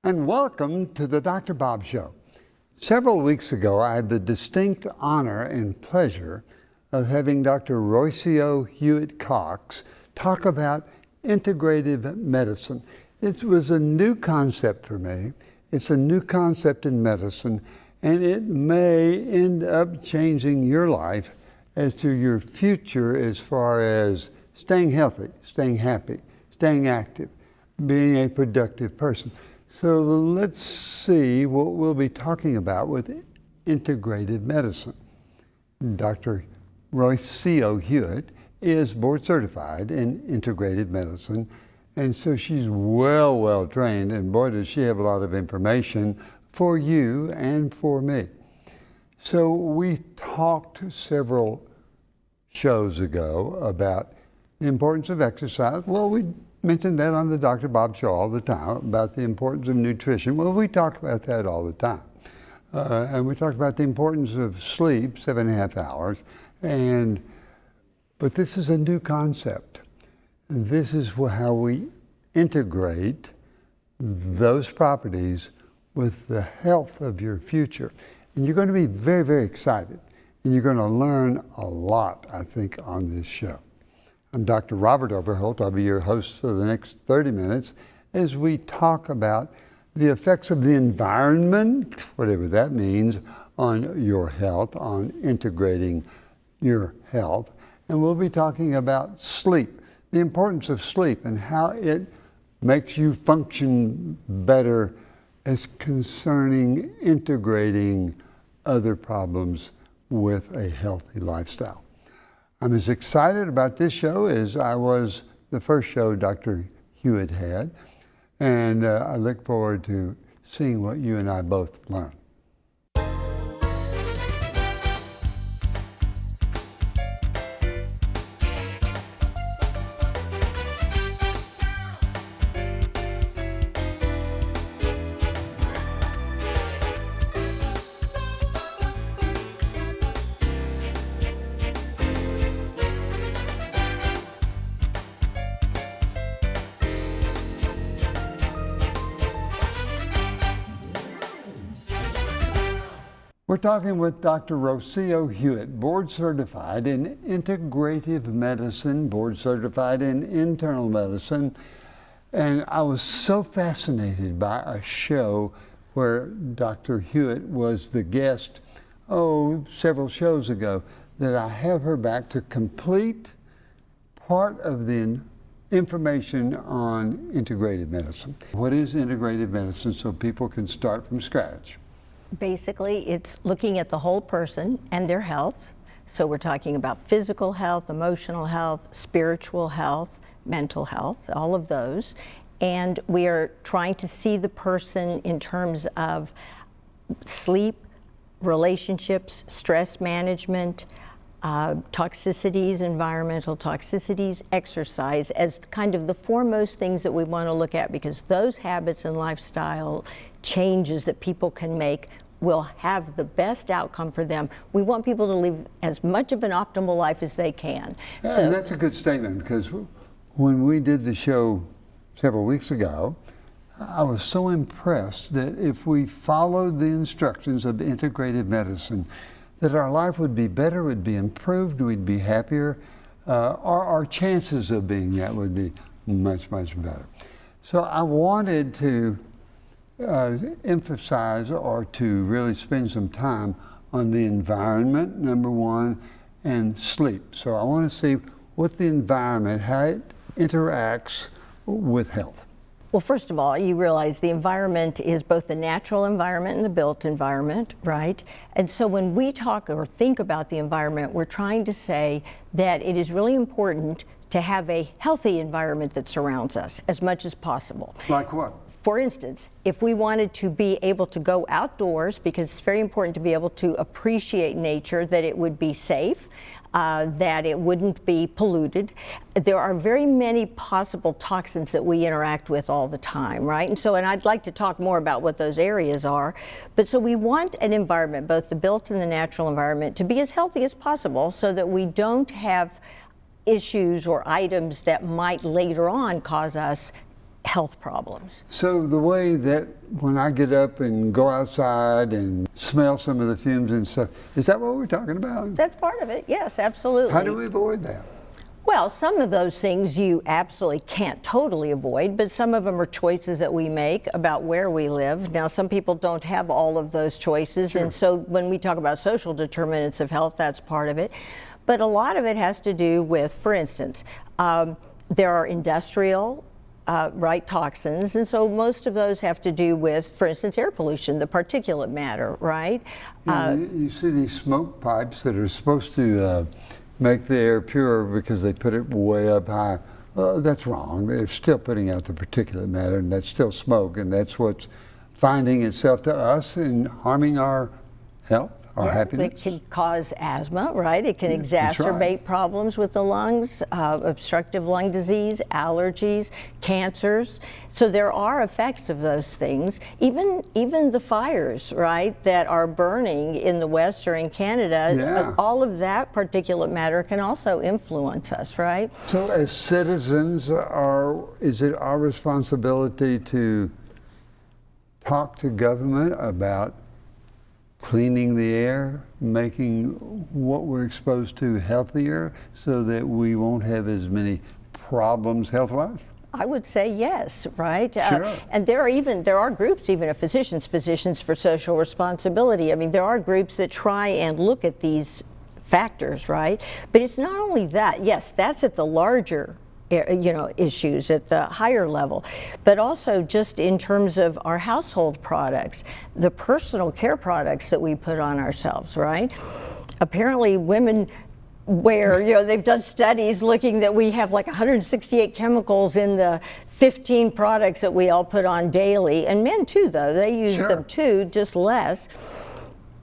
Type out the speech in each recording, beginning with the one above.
and welcome to the Dr. Bob Show. Several weeks ago, I had the distinct honor and pleasure of having Dr. Rocio Huet Cox talk about integrative medicine. It was a new concept for me. It's a new concept in medicine, and it may end up changing your life as to your future as far as staying healthy, staying happy, staying active, being a productive person. So let's see what we'll be talking about with integrative medicine. Dr. Rocio Huet is board certified in integrative medicine, and so she's well trained, and boy does she have a lot of information for you and for me. So we talked several shows ago about the importance of exercise. Well, we mentioned that on the Dr. Bob Show all the time, about the importance of nutrition. Well, we talk about that all the time. And we talked about the importance of sleep, 7.5 hours. But this is a new concept. This is how we integrate those properties with the health of your future. And you're going to be very excited. And you're going to learn a lot, I think, on this show. I'm Dr. Robert Overholt. I'll be your host for the next 30 minutes as we talk about the effects of the environment, whatever that means, on your health, on integrating your health. And we'll be talking about sleep, the importance of sleep and how it makes you function better as concerning integrating other problems with a healthy lifestyle. I'm as excited about this show as I was the first show Dr. Huet had, and I look forward to seeing what you and I both learn. We're talking with Dr. Rocio Huet, board certified in integrative medicine, board certified in internal medicine. And I was so fascinated by a show where Dr. Huet was the guest, several shows ago, that I have her back to complete part of the information on integrative medicine. What is integrative medicine so people can start from scratch? Basically, it's looking at the whole person and their health. So we're talking about physical health, emotional health, spiritual health, mental health, all of those. And we are trying to see the person in terms of sleep, relationships, stress management, toxicities, environmental toxicities, exercise as kind of the foremost things that we want to look at, because those habits and lifestyle changes that people can make will have the best outcome for them. We want people to live as much of an optimal life as they can. So that's a good statement, because when we did the show several weeks ago, I was so impressed that if we followed the instructions of integrative medicine, that our life would be better, would be improved, we'd be happier, our chances of being that would be much better. So I wanted to emphasize or to really spend some time on the environment, number one, and sleep. So I want to see what the environment, how it interacts with health. Well, first of all, you realize the environment is both the natural environment and the built environment, right? And so when we talk or think about the environment, we're trying to say that it is really important to have a healthy environment that surrounds us as much as possible. Like what? For instance, if we wanted to be able to go outdoors, because it's very important to be able to appreciate nature, that it would be safe, that it wouldn't be polluted. There are very many possible toxins that we interact with all the time, right? And I'd like to talk more about what those areas are. But so we want an environment, both the built and the natural environment, to be as healthy as possible so that we don't have issues or items that might later on cause us health problems. So the way that when I get up and go outside and smell some of the fumes and stuff, is that what we're talking about? That's part of it, yes, absolutely. How do we avoid that? Well, some of those things you absolutely can't totally avoid, but some of them are choices that we make about where we live. Now, some people don't have all of those choices, Sure. and so when we talk about social determinants of health, that's part of it. But a lot of it has to do with, for instance, there are industrial toxins, and so most of those have to do with, for instance, air pollution, the particulate matter, right? Yeah, you see these smoke pipes that are supposed to make the air pure because they put it way up high. That's wrong. They're still putting out the particulate matter, and that's still smoke, and that's what's finding itself to us and harming our health, our happiness. It can cause asthma, right? It can exacerbate problems with the lungs, obstructive lung disease, allergies, cancers. So there are effects of those things. Even the fires, right, that are burning in the West or in Canada, all of that particulate matter can also influence us, right? So as citizens, is it our responsibility to talk to government about cleaning the air, making what we're exposed to healthier so that we won't have as many problems health-wise? I would say yes, right? Sure. And there are groups, even of Physicians for Social Responsibility. I mean, there are groups that try and look at these factors, right? But it's not only that. Yes, that's at the larger issues at the higher level, but also just in terms of our household products, the personal care products that we put on ourselves, right? Apparently women wear, they've done studies looking that we have like 168 chemicals in the 15 products that we all put on daily, and men too, though, they use them too, just less.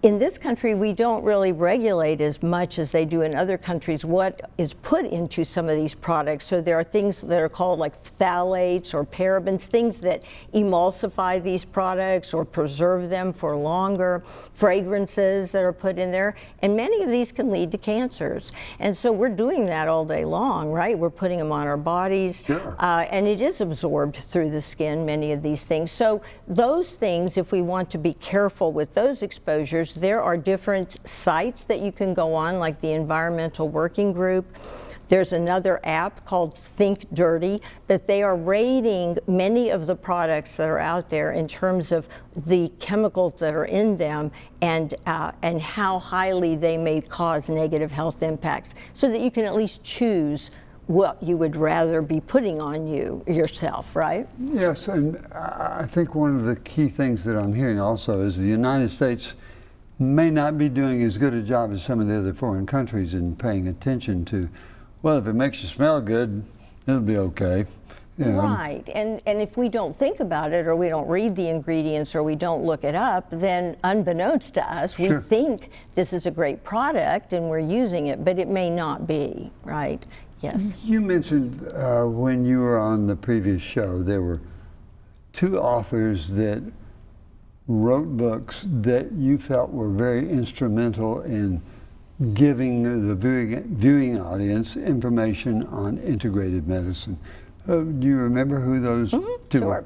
In this country, we don't really regulate as much as they do in other countries what is put into some of these products. So there are things that are called like phthalates or parabens, things that emulsify these products or preserve them for longer, fragrances that are put in there, and many of these can lead to cancers. And so we're doing that all day long, right? We're putting them on our bodies, and it is absorbed through the skin, many of these things. So those things, if we want to be careful with those exposures, there are different sites that you can go on, like the Environmental Working Group. There's another app called Think Dirty, but they are rating many of the products that are out there in terms of the chemicals that are in them and how highly they may cause negative health impacts, so that you can at least choose what you would rather be putting on yourself, right? Yes, and I think one of the key things that I'm hearing also is the United States may not be doing as good a job as some of the other foreign countries in paying attention to, well, if it makes you smell good, it'll be okay. Right, and if we don't think about it, or we don't read the ingredients, or we don't look it up, then unbeknownst to us, we think this is a great product and we're using it, but it may not be, right? Yes. You mentioned when you were on the previous show, there were two authors that wrote books that you felt were very instrumental in giving the viewing audience information on integrated medicine. Do you remember who those two were?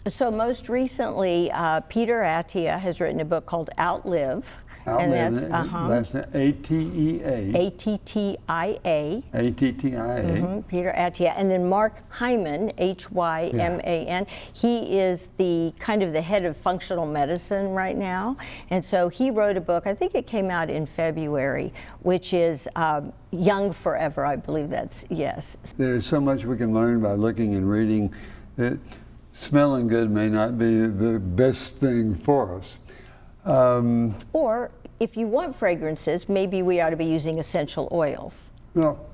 So most recently, Peter Attia has written a book called Outlive. And that's last name A-T-E-A. A-T-T-I-A. A-T-T-I-A. Peter Attia. And then Mark Hyman, H-Y-M-A-N. He is the kind of the head of functional medicine right now. And so he wrote a book, I think it came out in February, which is Young Forever, I believe that's, yes. There's so much we can learn by looking and reading that smelling good may not be the best thing for us. Or if you want fragrances, maybe we ought to be using essential oils,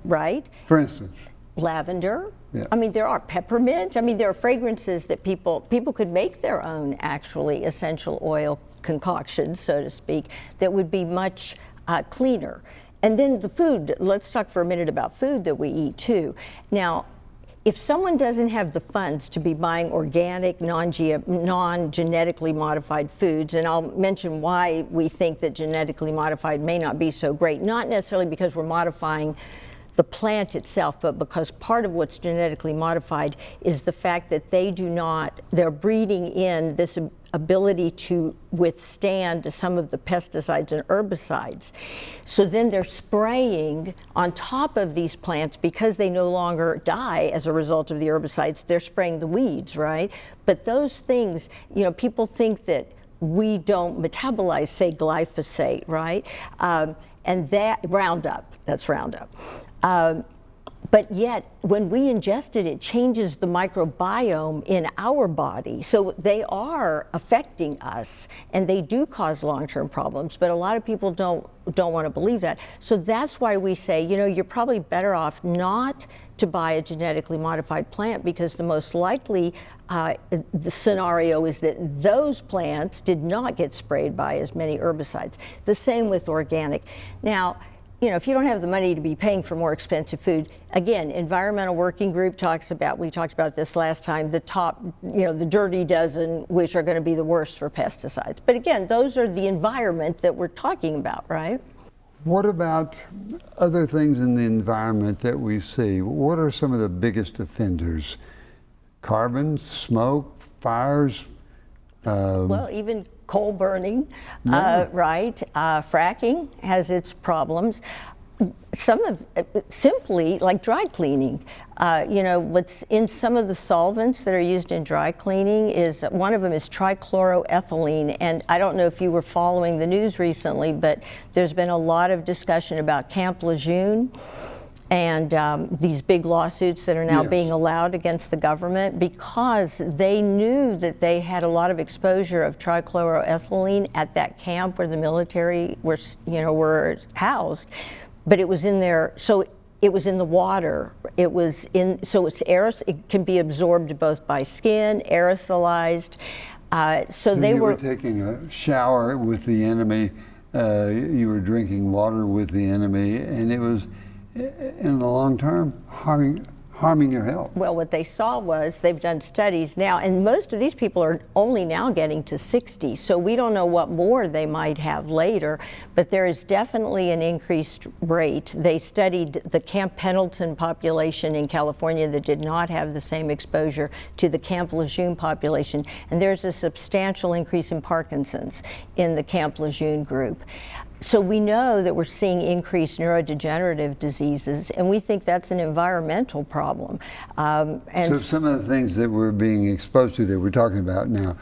right? For instance? Lavender. Yeah. I mean, there are peppermint. I mean, there are fragrances that people could make their own, actually, essential oil concoctions, so to speak, that would be much cleaner. And then the food, let's talk for a minute about food that we eat too. Now, if someone doesn't have the funds to be buying organic, non-genetically modified foods, and I'll mention why we think that genetically modified may not be so great, not necessarily because we're modifying the plant itself, but because part of what's genetically modified is the fact that they're breeding in this ability to withstand some of the pesticides and herbicides. So then they're spraying on top of these plants because they no longer die as a result of the herbicides. They're spraying the weeds, right? But those things, people think that we don't metabolize, say, glyphosate, right? And that that's Roundup. But yet, when we ingest it, it changes the microbiome in our body. So they are affecting us, and they do cause long-term problems. But a lot of people don't want to believe that. So that's why we say, you're probably better off not to buy a genetically modified plant, because the most likely the scenario is that those plants did not get sprayed by as many herbicides. The same with organic. Now, if you don't have the money to be paying for more expensive food, again, Environmental Working Group we talked about this last time, the top, the dirty dozen, which are going to be the worst for pesticides. But again, those are the environment that we're talking about, right? What about other things in the environment that we see? What are some of the biggest offenders? Carbon, smoke, fires? Well, even coal burning, right? Fracking has its problems. Some of simply like dry cleaning. What's in some of the solvents that are used in dry cleaning is one of them is trichloroethylene. And I don't know if you were following the news recently, but there's been a lot of discussion about Camp Lejeune and these big lawsuits that are now being allowed against the government because they knew that they had a lot of exposure of trichloroethylene at that camp where the military were housed, but it was in there, so it was in the water. It can be absorbed both by skin, aerosolized. So they were taking a shower with the enemy. You were drinking water with the enemy, and it was, in the long term, harming your health. Well, what they saw was they've done studies now, and most of these people are only now getting to 60, so we don't know what more they might have later, but there is definitely an increased rate. They studied the Camp Pendleton population in California that did not have the same exposure to the Camp Lejeune population, and there's a substantial increase in Parkinson's in the Camp Lejeune group. So we know that we're seeing increased neurodegenerative diseases, and we think that's an environmental problem. So some of the things that we're being exposed to that we're talking about now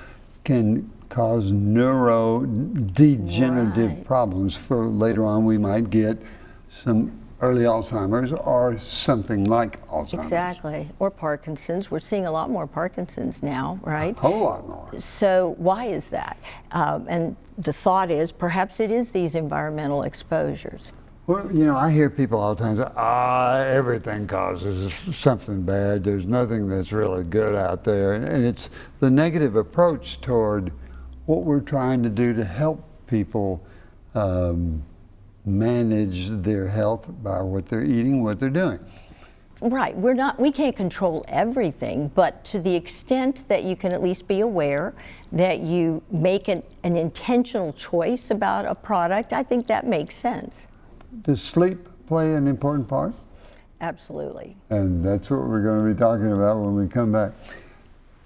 can cause neurodegenerative problems. For later on, we might get some early Alzheimer's or something like Alzheimer's. Exactly, or Parkinson's. We're seeing a lot more Parkinson's now, right? A whole lot more. So why is that? And the thought is perhaps it is these environmental exposures. Well, I hear people all the time say, everything causes something bad. There's nothing that's really good out there. And it's the negative approach toward what we're trying to do to help people manage their health by what they're eating, what they're doing. Right, we can't control everything, but to the extent that you can at least be aware that you make an intentional choice about a product, I think that makes sense. Does sleep play an important part? Absolutely. And that's what we're going to be talking about when we come back.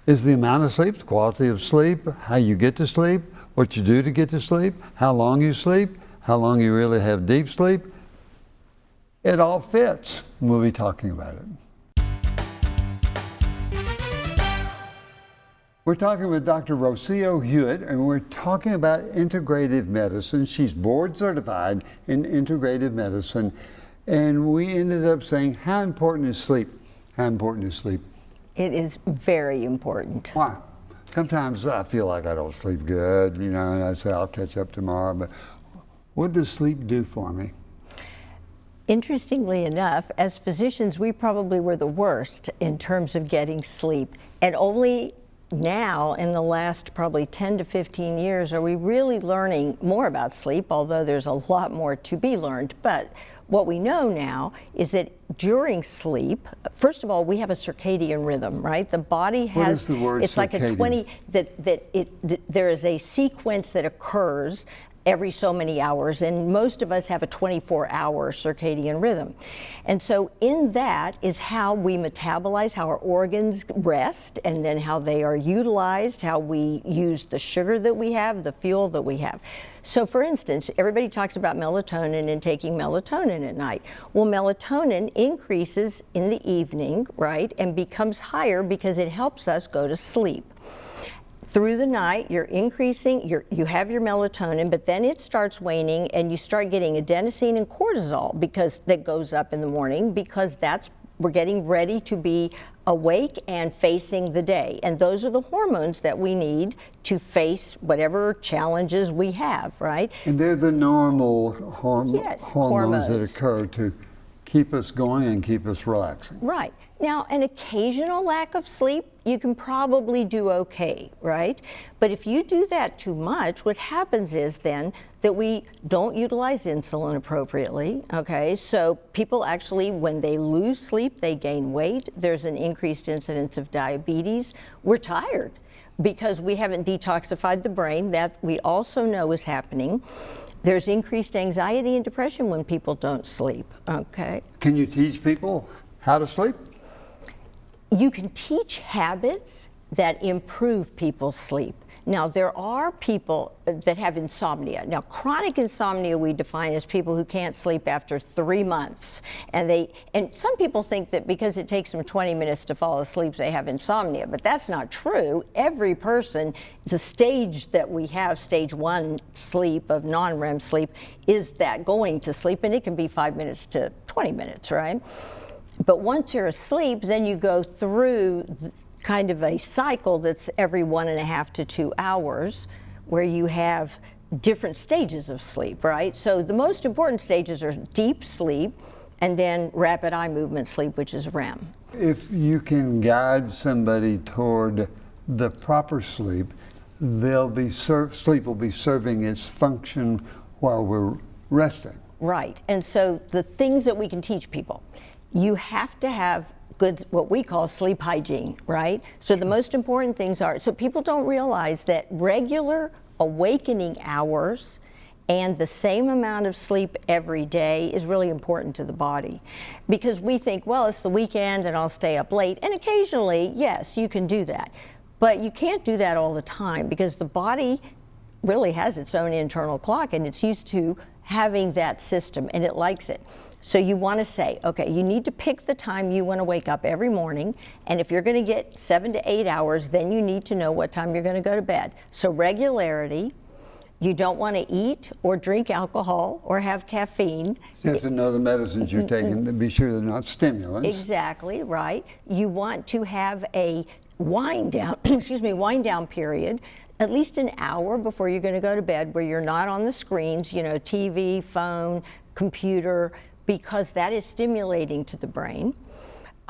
Is the amount of sleep, the quality of sleep, how you get to sleep, what you do to get to sleep, how long you sleep, how long you really have deep sleep, it all fits. We'll be talking about it. We're talking with Dr. Rocio Huet, and we're talking about integrative medicine. She's board certified in integrative medicine, and we ended up saying, how important is sleep? How important is sleep? It is very important. Why? Sometimes I feel like I don't sleep good, and I say I'll catch up tomorrow, but what does sleep do for me? Interestingly enough, as physicians, we probably were the worst in terms of getting sleep. And only now, in the last probably 10 to 15 years, are we really learning more about sleep, although there's a lot more to be learned. But what we know now is that during sleep, first of all, we have a circadian rhythm, right? The body has, what is the word it's circadian? Like a 20, there is a sequence that occurs every so many hours, and most of us have a 24-hour circadian rhythm. And so in that is how we metabolize, how our organs rest, and then how they are utilized, how we use the sugar that we have, the fuel that we have. So for instance, everybody talks about melatonin and taking melatonin at night. Well, melatonin increases in the evening, right, and becomes higher because it helps us go to sleep. Through the night, you're increasing, you have your melatonin, but then it starts waning and you start getting adenosine and cortisol because that goes up in the morning because we're getting ready to be awake and facing the day. And those are the hormones that we need to face whatever challenges we have, right? And they're the normal Yes, hormones that occur to keep us going and keep us relaxing. Right. Now, an occasional lack of sleep, you can probably do okay, right? But if you do that too much, what happens is then that we don't utilize insulin appropriately, okay? So people actually, when they lose sleep, they gain weight. There's an increased incidence of diabetes. We're tired because we haven't detoxified the brain. That we also know is happening. There's increased anxiety and depression when people don't sleep, okay? Can you teach people how to sleep? You can teach habits that improve people's sleep. Now, there are people that have insomnia. Now, chronic insomnia we define as people who can't sleep after 3 months. And some people think that because it takes them 20 minutes to fall asleep, they have insomnia, but that's not true. Every person, the stage that we have, stage 1 sleep of non-REM sleep, is that going to sleep, and it can be 5 minutes to 20 minutes, right? But once you're asleep, then you go through kind of a cycle that's every 1.5 to 2 hours where you have different stages of sleep, right? So the most important stages are deep sleep and then rapid eye movement sleep, which is REM. If you can guide somebody toward the proper sleep, sleep will be serving its function while we're resting. Right, and so the things that we can teach people, you have to have good, what we call sleep hygiene, right? So the most important things are, so people don't realize that regular awakening hours and the same amount of sleep every day is really important to the body. Because we think, well, it's the weekend and I'll stay up late. And occasionally, yes, you can do that. But you can't do that all the time because the body really has its own internal clock and it's used to having that system and it likes it. So you want to say, okay, you need to pick the time you want to wake up every morning, and if you're going to get 7 to 8 hours, then you need to know what time you're going to go to bed. So regularity, you don't want to eat or drink alcohol or have caffeine. You have to know the medicines you're taking to be sure they're not stimulants. Exactly, right. You want to have a wind down, wind down period, at least an hour before you're going to go to bed where you're not on the screens, TV, phone, computer, because that is stimulating to the brain.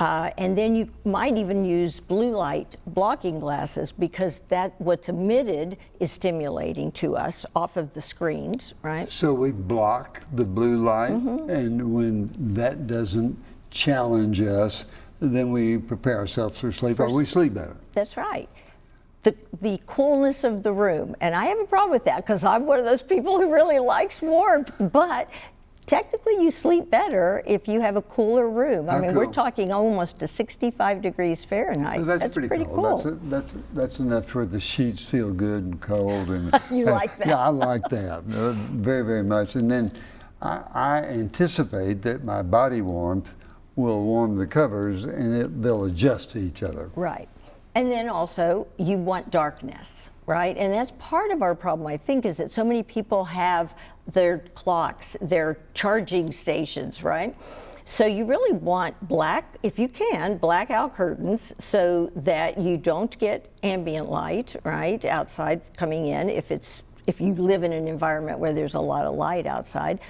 And then you might even use blue light blocking glasses because what's emitted is stimulating to us off of the screens, right? So we block the blue light, and when that doesn't challenge us, then we prepare ourselves for sleep, or we sleep better. That's right. The coolness of the room, and I have a problem with that because I'm one of those people who really likes warmth, but technically you sleep better if you have a cooler room. I mean, we're talking almost to 65 degrees Fahrenheit. So that's pretty cool. That's enough for the sheets feel good and cold. And you like that? Yeah, I like that very, very much. And then I anticipate that my body warmth will warm the covers and they'll adjust to each other. Right. And then also you want darkness, right? And that's part of our problem, I think, is that so many people have their clocks, their charging stations, right? So you really want black, if you can, blackout curtains so that you don't get ambient light, right, outside coming in if you live in an environment where there's a lot of light outside.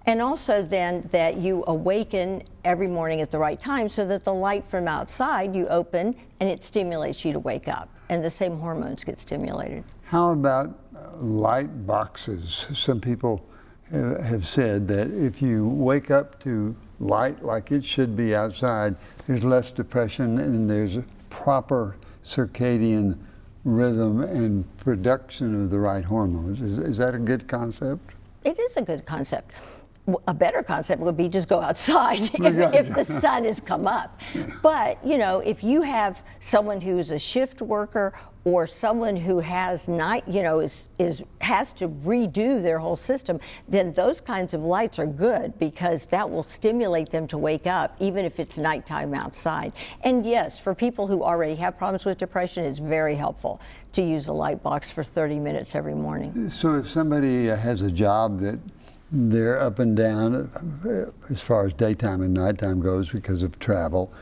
And also then that you awaken every morning at the right time so that the light from outside you open and it stimulates you to wake up. And the same hormones get stimulated. How about light boxes? Some people have said that if you wake up to light like it should be outside, there's less depression and there's a proper circadian rhythm and production of the right hormones. Is that a good concept? It is a good concept. A better concept would be just go outside if the sun has come up. But, you know, if you have someone who's a shift worker or someone who has night, you know, has to redo their whole system, then those kinds of lights are good because that will stimulate them to wake up, even if it's nighttime outside. And yes, for people who already have problems with depression, it's very helpful to use a light box for 30 minutes every morning. So if somebody has a job that they're up and down as far as daytime and nighttime goes because of travel,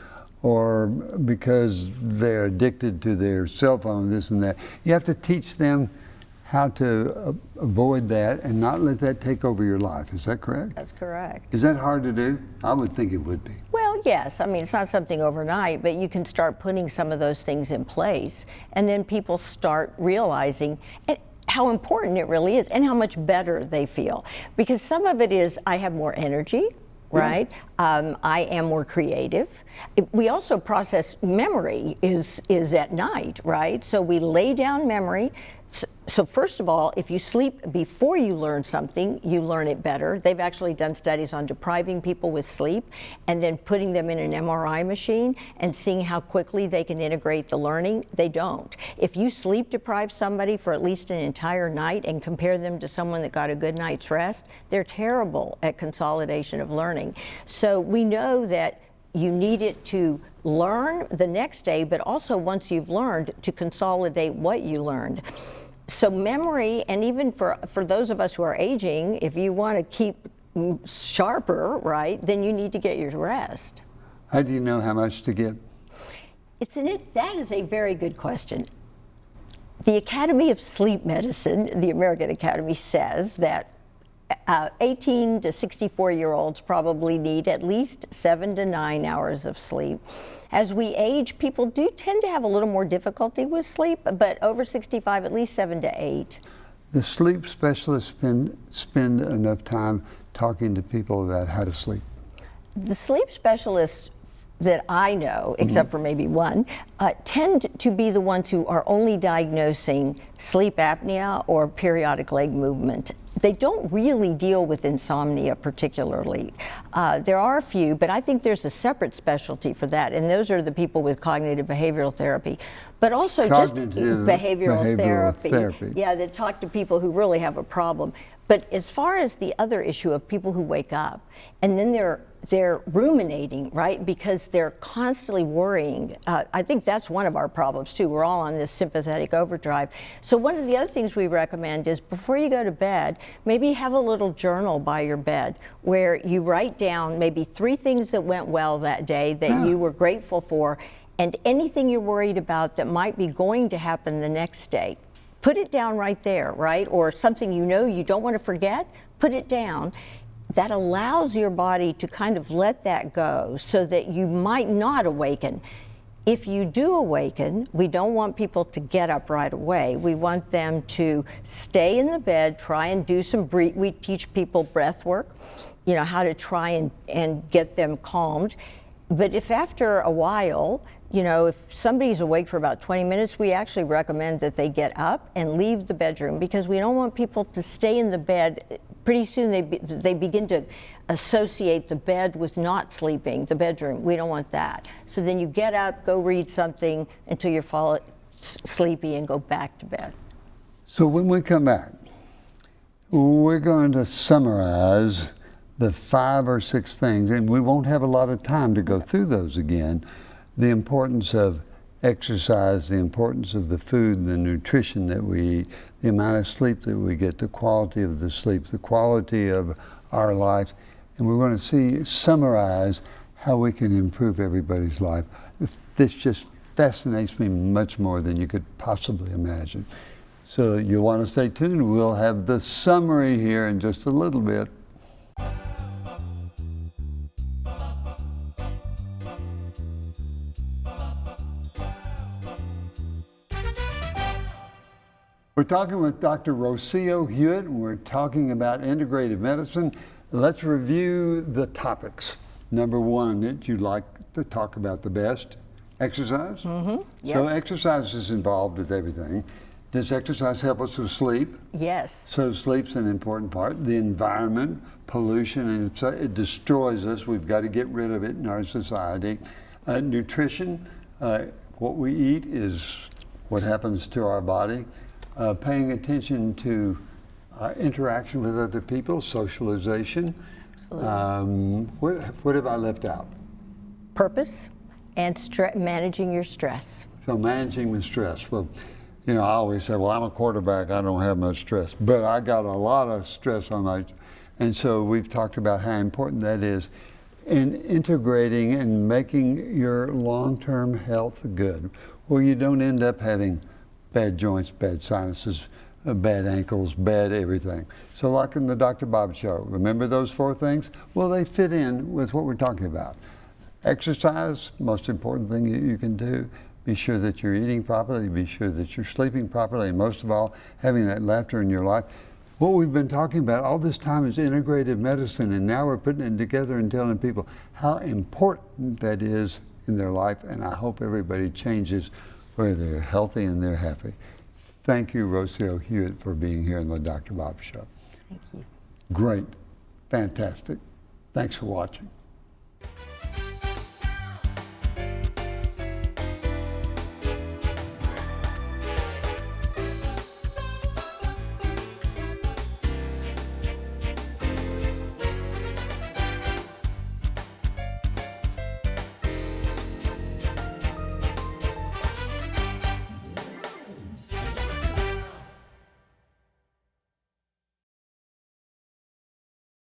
or because they're addicted to their cell phone, this and that, you have to teach them how to avoid that and not let that take over your life. Is that correct? That's correct. Is that hard to do? I would think it would be. Well, yes. I mean, it's not something overnight, but you can start putting some of those things in place, and then people start realizing how important it really is and how much better they feel. Because some of it is, I have more energy, right? I am more creative. We also process memory is at night, right? So we lay down memory. So first of all, if you sleep before you learn something, you learn it better. They've actually done studies on depriving people with sleep and then putting them in an MRI machine and seeing how quickly they can integrate the learning. They don't. If you sleep deprive somebody for at least an entire night and compare them to someone that got a good night's rest, they're terrible at consolidation of learning. So we know that you need it to learn the next day, but also once you've learned, to consolidate what you learned. So memory, and even for those of us who are aging, if you want to keep sharper, right, then you need to get your rest. How do you know how much to get? That is a very good question. The Academy of Sleep Medicine, the American Academy, says that 18 to 64-year-olds probably need at least 7 to 9 hours of sleep. As we age, people do tend to have a little more difficulty with sleep, but over 65, at least 7 to 8. The sleep specialists spend enough time talking to people about how to sleep? The sleep specialists that I know, except for maybe one, tend to be the ones who are only diagnosing sleep apnea or periodic leg movement. They don't really deal with insomnia particularly. There are a few, but I think there's a separate specialty for that, and those are the people with cognitive behavioral therapy, but also just behavioral therapy. Yeah, that talk to people who really have a problem. But as far as the other issue of people who wake up and then they're ruminating, right? Because they're constantly worrying. I think that's one of our problems too. We're all on this sympathetic overdrive. So one of the other things we recommend is before you go to bed, maybe have a little journal by your bed where you write down maybe 3 things that went well that day that you were grateful for, and anything you're worried about that might be going to happen the next day. Put it down right there, right? Or something you know you don't want to forget, put it down. That allows your body to kind of let that go so that you might not awaken. If you do awaken, we don't want people to get up right away. We want them to stay in the bed, try and do some we teach people breath work, you know, how to try and get them calmed. But if after a while, you know, if somebody's awake for about 20 minutes, we actually recommend that they get up and leave the bedroom because we don't want people to stay in the bed. Pretty soon they begin to associate the bed with not sleeping, the bedroom. We don't want that. So then you get up, go read something until you fall sleepy and go back to bed. So when we come back, we're going to summarize the 5 or 6 things, and we won't have a lot of time to go through those again. The importance of exercise, the importance of the food, the nutrition that we eat, the amount of sleep that we get, the quality of the sleep, the quality of our life. And we're going to summarize how we can improve everybody's life. This just fascinates me much more than you could possibly imagine. So you'll want to stay tuned. We'll have the summary here in just a little bit. We're talking with Dr. Rocio Huet, and we're talking about integrative medicine. Let's review the topics. Number 1 that you like to talk about the best, Exercise? Mm-hmm. Yes. So exercise is involved with everything. Does exercise help us with sleep? Yes. So sleep's an important part. The environment, pollution, and it destroys us. We've got to get rid of it in our society. Nutrition, what we eat is what happens to our body. Paying attention to interaction with other people, socialization. What have I left out? Purpose and managing your stress. So managing the stress. Well, you know, I always say, well, I'm a quarterback, I don't have much stress, but I got a lot of stress on my, and so we've talked about how important that is in integrating and making your long-term health good, where you don't end up having bad joints, bad sinuses, bad ankles, bad everything. So like in the Dr. Bob Show, remember those 4 things? Well, they fit in with what we're talking about. Exercise, most important thing you can do. Be sure that you're eating properly, be sure that you're sleeping properly, and most of all, having that laughter in your life. What we've been talking about all this time is integrative medicine, and now we're putting it together and telling people how important that is in their life, and I hope everybody changes where they're healthy and they're happy. Thank you, Rocio Huet, for being here on the Dr. Bob Show. Thank you. Great. Fantastic. Thanks for watching.